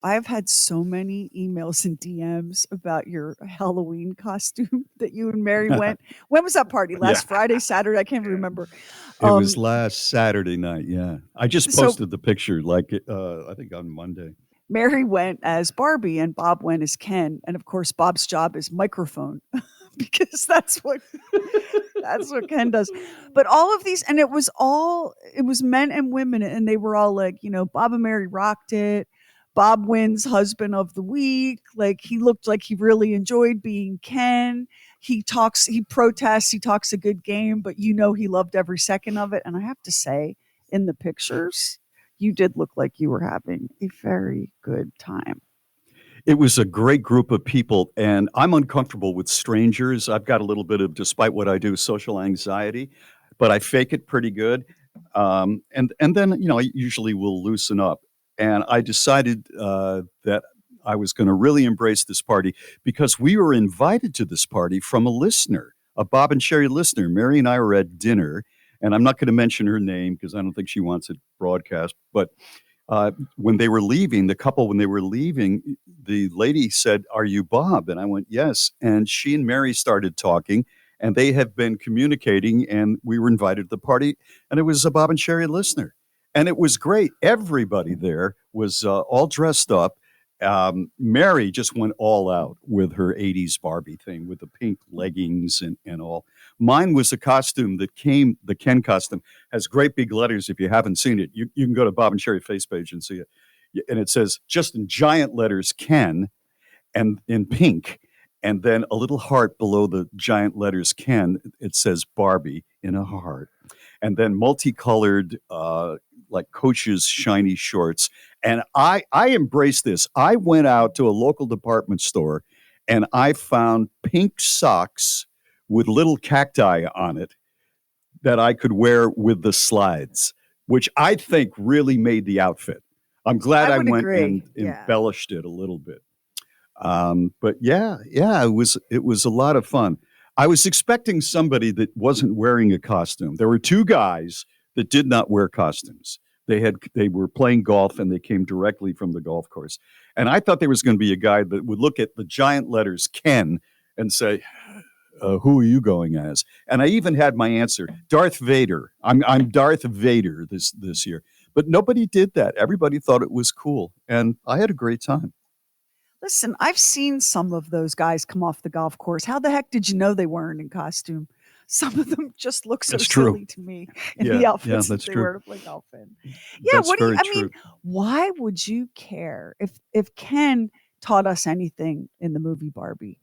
I've had so many emails and DMs about your Halloween costume that you and Mary went. When was that party? Yeah. Last Friday, Saturday? I can't remember. It was Um, last Saturday night. Yeah. I just so posted the picture like I think on Monday. Mary went as Barbie and Bob went as Ken. And of course, Bob's job is microphone because that's what Ken does. But all of these, and it was men and women, and they were all like, Bob and Mary rocked it. Bob wins husband of the week. Like he looked like he really enjoyed being Ken. He protests, he talks a good game, but he loved every second of it. And I have to say, in the pictures, you did look like you were having a very good time. It was a great group of people, and I'm uncomfortable with strangers. I've got a little bit of, despite what I do, social anxiety, but I fake it pretty good. And then I usually will loosen up. And I decided that I was going to really embrace this party because we were invited to this party from a listener, a Bob and Sheri listener. Mary and I were at dinner, and I'm not going to mention her name because I don't think she wants it broadcast, but when they were leaving, the couple, when they were leaving, the lady said, "Are you Bob?" And I went, "Yes." And she and Mary started talking, and they have been communicating, and we were invited to the party, and it was a Bob and Sherry listener. And it was great. Everybody there was all dressed up. Mary just went all out with her 80s Barbie thing with the pink leggings and all. Mine was a costume that came, the Ken costume has great big letters. If you haven't seen it, you can go to Bob and Sherry face page and see it. And it says just in giant letters Ken and in pink, and then a little heart below the giant letters Ken. It says Barbie in a heart, and then multicolored like Coach's shiny shorts. And I embraced this. I went out to a local department store and I found pink socks with little cacti on it that I could wear with the slides, which I think really made the outfit. I'm glad I I would went and agree. Yeah. embellished it a little bit. But yeah, it was a lot of fun. I was expecting somebody that wasn't wearing a costume. There were two guys that did not wear costumes. They were playing golf and they came directly from the golf course. And I thought there was going to be a guy that would look at the giant letters Ken and say, "Who are you going as?" And I even had my answer, Darth Vader. I'm Darth Vader this year. But nobody did that. Everybody thought it was cool, and I had a great time. Listen, I've seen some of those guys come off the golf course. How the heck did you know they weren't in costume? Some of them just look so That's true. silly to me in the Yeah, outfits that that's they true. wear to play golf in. Yeah, That's what do you very I mean, true. why would you care if Ken taught us anything in the movie Barbie?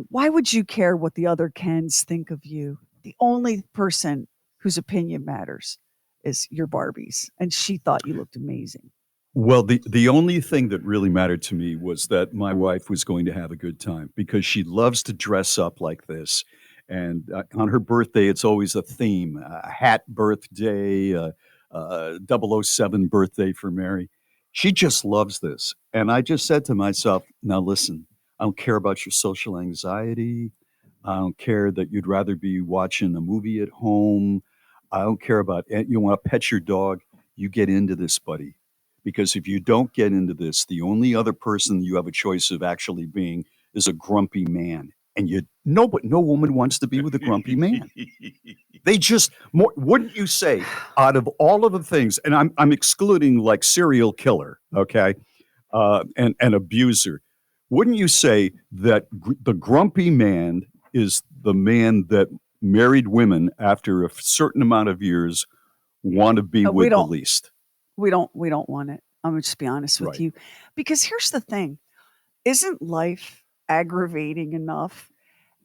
Why would you care what the other Kens think of you? The only person whose opinion matters is your Barbies, and she thought you looked amazing. Well, the only thing that really mattered to me was that my wife was going to have a good time because she loves to dress up like this. And on her birthday, it's always a theme: a hat birthday, double-oh 007 birthday for Mary. She just loves this. And I just said to myself, now listen, I don't care about your social anxiety. I don't care that you'd rather be watching a movie at home. I don't care about, you want to pet your dog. You get into this, buddy, because if you don't get into this, the only other person you have a choice of actually being is a grumpy man. And no woman wants to be with a grumpy man. They just more, wouldn't you say, out of all of the things, and I'm excluding like serial killer, okay, and abuser, wouldn't you say that the grumpy man is the man that married women after a certain amount of years want to be No, we with the don't least? we don't want it. I'm gonna just be honest with Right. you. Because here's the thing, isn't life aggravating enough?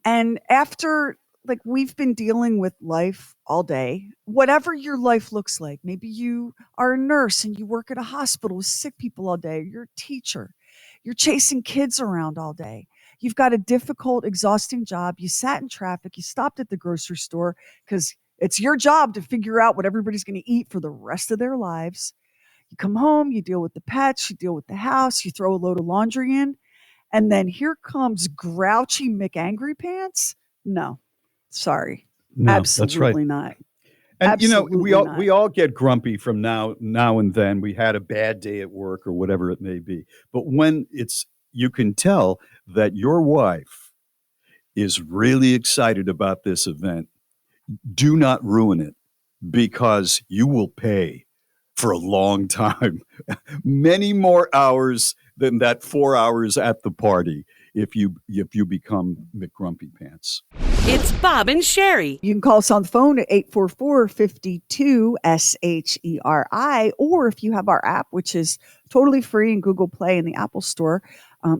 And after like we've been dealing with life all day, whatever your life looks like, maybe you are a nurse and you work at a hospital with sick people all day, you're a teacher, you're chasing kids around all day. You've got a difficult, exhausting job. You sat in traffic, you stopped at the grocery store because it's your job to figure out what everybody's going to eat for the rest of their lives. You come home, you deal with the pets, you deal with the house, you throw a load of laundry in, and then here comes grouchy McAngry Pants. No, sorry, No, that's right. absolutely not. And Absolutely not. we all get grumpy from now and then. We had a bad day at work or whatever it may be. But when you can tell that your wife is really excited about this event, do not ruin it because you will pay for a long time, many more hours than that 4 hours at the party if you become McGrumpy Pants. It's Bob and Sheri. You can call us on the phone at 844-52-SHERI, or if you have our app, which is totally free in Google Play and the Apple Store,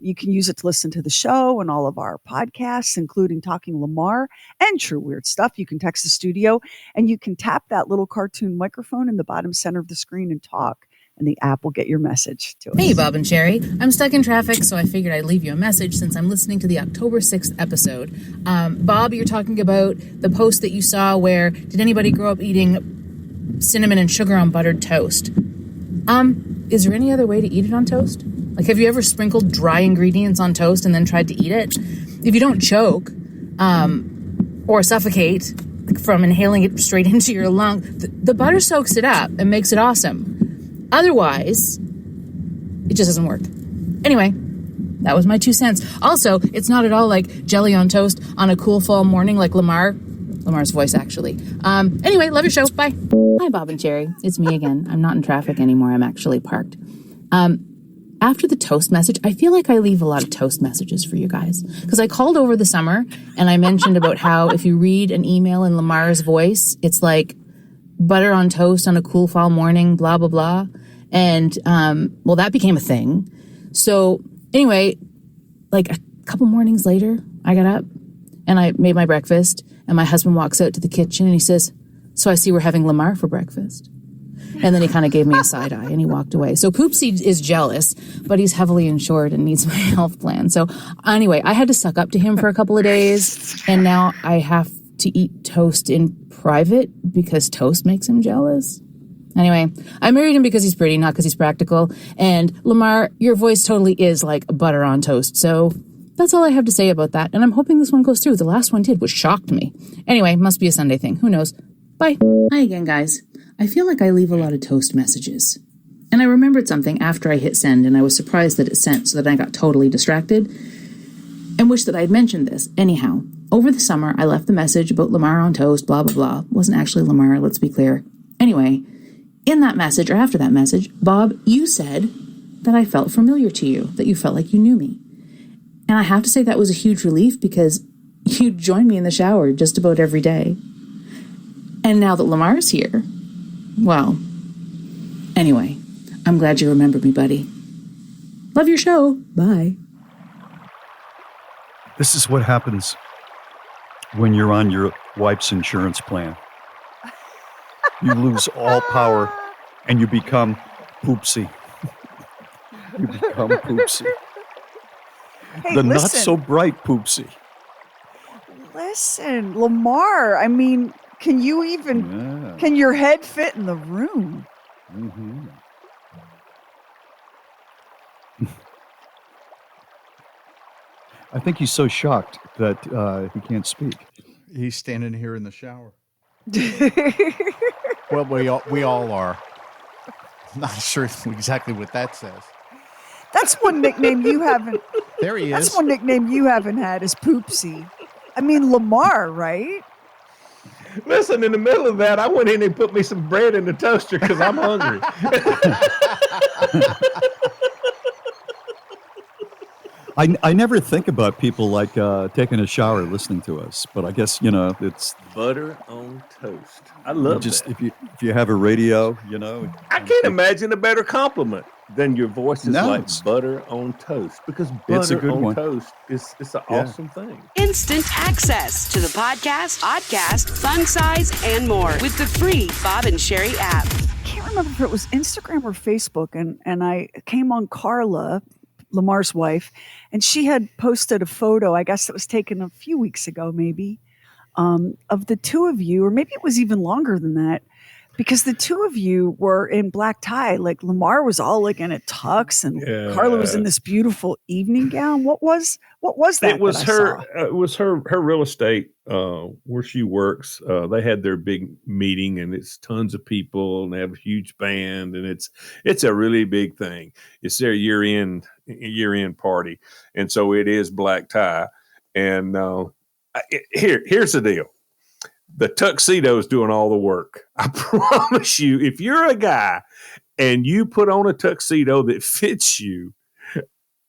you can use it to listen to the show and all of our podcasts, including Talking Lamar and True Weird Stuff. You can text the studio, and you can tap that little cartoon microphone in the bottom center of the screen and talk, and the app will get your message to us. Hey, Bob and Sheri. I'm stuck in traffic, so I figured I'd leave you a message since I'm listening to the October 6th episode. Bob, you're talking about the post that you saw where, did anybody grow up eating cinnamon and sugar on buttered toast? Is there any other way to eat it on toast? Like, have you ever sprinkled dry ingredients on toast and then tried to eat it? If you don't choke or suffocate from inhaling it straight into your lung, the butter soaks it up and makes it awesome. Otherwise, it just doesn't work. Anyway, that was my 2 cents. Also, it's not at all like jelly on toast on a cool fall morning like Lamar's voice, actually. Anyway, love your show. Bye. Hi, Bob and Sheri. It's me again. I'm not in traffic anymore. I'm actually parked. After the toast message, I feel like I leave a lot of toast messages for you guys. Because I called over the summer and I mentioned about how if you read an email in Lamar's voice, it's like butter on toast on a cool fall morning, blah, blah, blah. And, well, that became a thing. So anyway, like a couple mornings later, I got up and I made my breakfast and my husband walks out to the kitchen and he says, "So I see we're having Lamar for breakfast." And then he kind of gave me a side eye and he walked away. So Poopsie is jealous, but he's heavily insured and needs my health plan. So anyway, I had to suck up to him for a couple of days. And now I have to eat toast in private because toast makes him jealous. Anyway, I married him because he's pretty, not because he's practical. And Lamar, your voice totally is like butter on toast. So that's all I have to say about that. And I'm hoping this one goes through. The last one did, which shocked me. Anyway, must be a Sunday thing. Who knows? Bye. Hi again, guys. I feel like I leave a lot of toast messages. And I remembered something after I hit send, and I was surprised that it sent, so that I got totally distracted and wish that I'd mentioned this. Anyhow, over the summer, I left the message about Lamar on toast, blah, blah, blah. It wasn't actually Lamar, let's be clear. Anyway, in that message, or after that message, Bob, you said that I felt familiar to you, that you felt like you knew me. And I have to say that was a huge relief because you join me in the shower just about every day. And now that Lamar's here, well, anyway, I'm glad you remembered me, buddy. Love your show. Bye. This is what happens when you're on your wife's insurance plan. You lose all power and you become Poopsie. You become Poopsie. Hey, The listen. not so bright Poopsie. Listen, Lamar, I mean, can you even, Yeah. can your head fit in the room? Mm-hmm. I think he's so shocked that he can't speak. He's standing here in the shower. Well, we all are. Not sure exactly what that says. That's one nickname you haven't. There he is. That's one nickname you haven't had is Poopsie. I mean, Lamar, right? Listen, in the middle of that, I went in and put me some bread in the toaster because I'm hungry. I never think about people like taking a shower listening to us, but I guess it's Butter on toast. I love just that. if you have a radio, I can't imagine a better compliment than your voice is No, like it's- butter on toast because It's a butter good on one. toast is it's an Yeah. awesome thing. Instant access to the podcast, podcast, fun size, and more with the free Bob and Sheri app. I can't remember if it was Instagram or Facebook, and I came on Carla, Lamar's wife, and she had posted a photo, I guess it was taken a few weeks ago maybe, of the two of you, or maybe it was even longer than that, because the two of you were in black tie. Like Lamar was all like in a tux, and Carla was in this beautiful evening gown. What was that? It was that I her. saw? It was her real estate where she works. They had their big meeting, and it's tons of people, and they have a huge band, and it's a really big thing. It's their year end party, and so it is black tie. And here's the deal. The tuxedo is doing all the work. I promise you, if you're a guy and you put on a tuxedo that fits you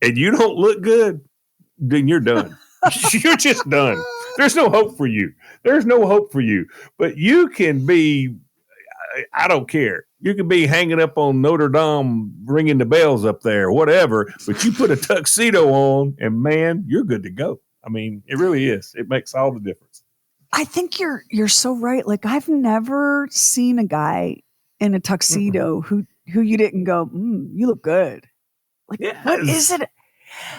and you don't look good, then you're done. You're just done. There's no hope for you. There's no hope for you. But you can be, I don't care. You can be hanging up on Notre Dame, ringing the bells up there, whatever. But you put a tuxedo on and man, you're good to go. I mean, it really is. It makes all the difference. I think you're so right. Like I've never seen a guy in a tuxedo who you didn't go, you look good. Like what is it?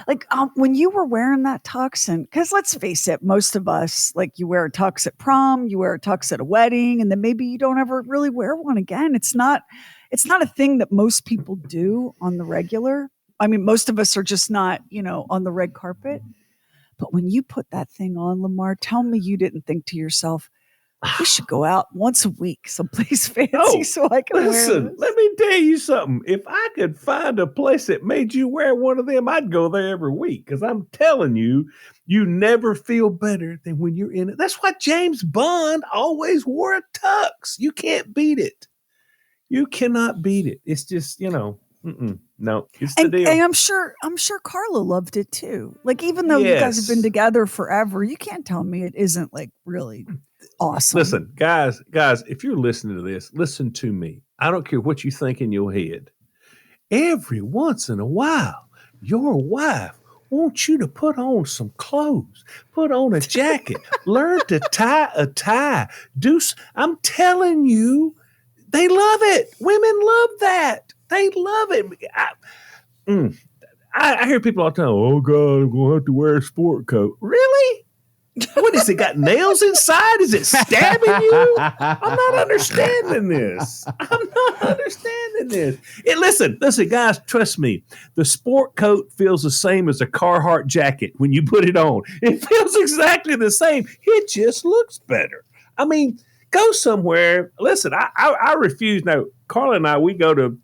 Like when you were wearing that tux, and because let's face it, most of us, like you wear a tux at prom, you wear a tux at a wedding, and then maybe you don't ever really wear one again. It's not a thing that most people do on the regular. I mean, most of us are just not, on the red carpet. But when you put that thing on, Lamar, tell me you didn't think to yourself, we should go out once a week someplace fancy so I can wear this. Let me tell you something. If I could find a place that made you wear one of them, I'd go there every week. Because I'm telling you, you never feel better than when you're in it. That's why James Bond always wore a tux. You can't beat it. You cannot beat it. It's just, no, it's the deal. And I'm sure Carla loved it too. Like, even though you guys have been together forever, you can't tell me it isn't like really awesome. Listen, guys, if you're listening to this, listen to me. I don't care what you think in your head. Every once in a while, your wife wants you to put on some clothes, put on a jacket, learn to tie a tie. I'm telling you, they love it. Women love that. They love it. I hear people all the time, oh, God, I'm going to have to wear a sport coat. Really? What is it, got nails inside? Is it stabbing you? I'm not understanding this. Listen, guys, trust me. The sport coat feels the same as a Carhartt jacket when you put it on. It feels exactly the same. It just looks better. I mean, go somewhere. Listen, I refuse. Now, Carla and I, we go to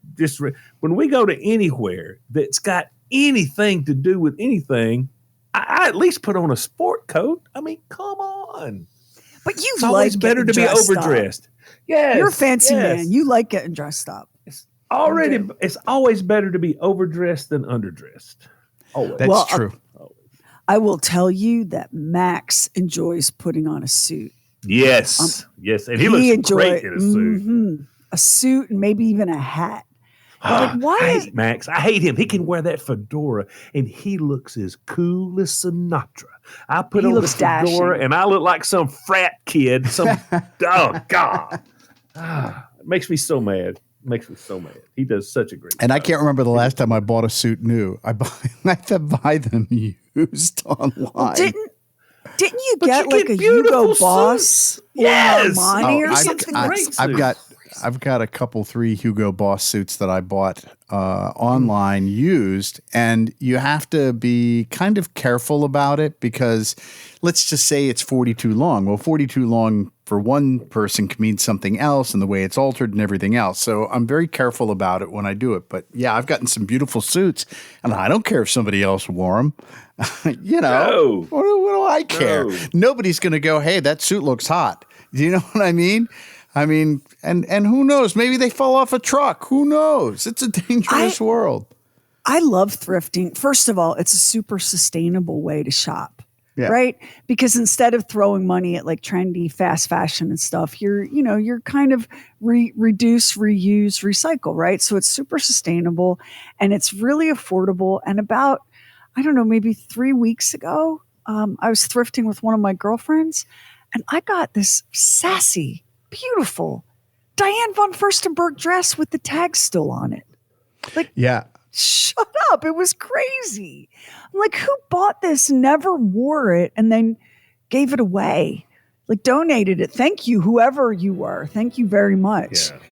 when we go to anywhere that's got anything to do with anything, I at least put on a sport coat. I mean, come on. But it's always better to be overdressed. Yes, you're a fancy man. You like getting dressed up. It's always better to be overdressed than underdressed. Always. That's true. I will tell you that Max enjoys putting on a suit. Yes, and he looks great in a suit. Mm-hmm. A suit and maybe even a hat. I hate Max. I hate him. He can wear that fedora, and he looks as cool as Sinatra. I put on the fedora, and I look like some frat kid. Oh, God. It makes me so mad. He does such a great job. And I can't remember the last time I bought a suit new. I have to buy them used online. Well, didn't you get like a Hugo Boss or Armani or something? I've got a couple, 3 Hugo Boss suits that I bought online used, and you have to be kind of careful about it because let's just say it's 42 long. Well, 42 long for one person can mean something else and the way it's altered and everything else. So I'm very careful about it when I do it. But yeah, I've gotten some beautiful suits, and I don't care if somebody else wore them. No. What do I care? No. Nobody's going to go, hey, that suit looks hot. Do you know what I mean? I mean, and who knows? Maybe they fell off a truck. Who knows? It's a dangerous world. I love thrifting. First of all, it's a super sustainable way to shop, right? Because instead of throwing money at like trendy fast fashion and stuff, you're kind of reduce, reuse, recycle, right? So it's super sustainable and it's really affordable. And about, I don't know, maybe 3 weeks ago, I was thrifting with one of my girlfriends, and I got this sassy, beautiful Diane von Furstenberg dress with the tag still on it. Like, shut up. It was crazy. I'm like, who bought this, never wore it, and then gave it away? like donated it. Thank you, whoever you were. Thank you very much. Yeah.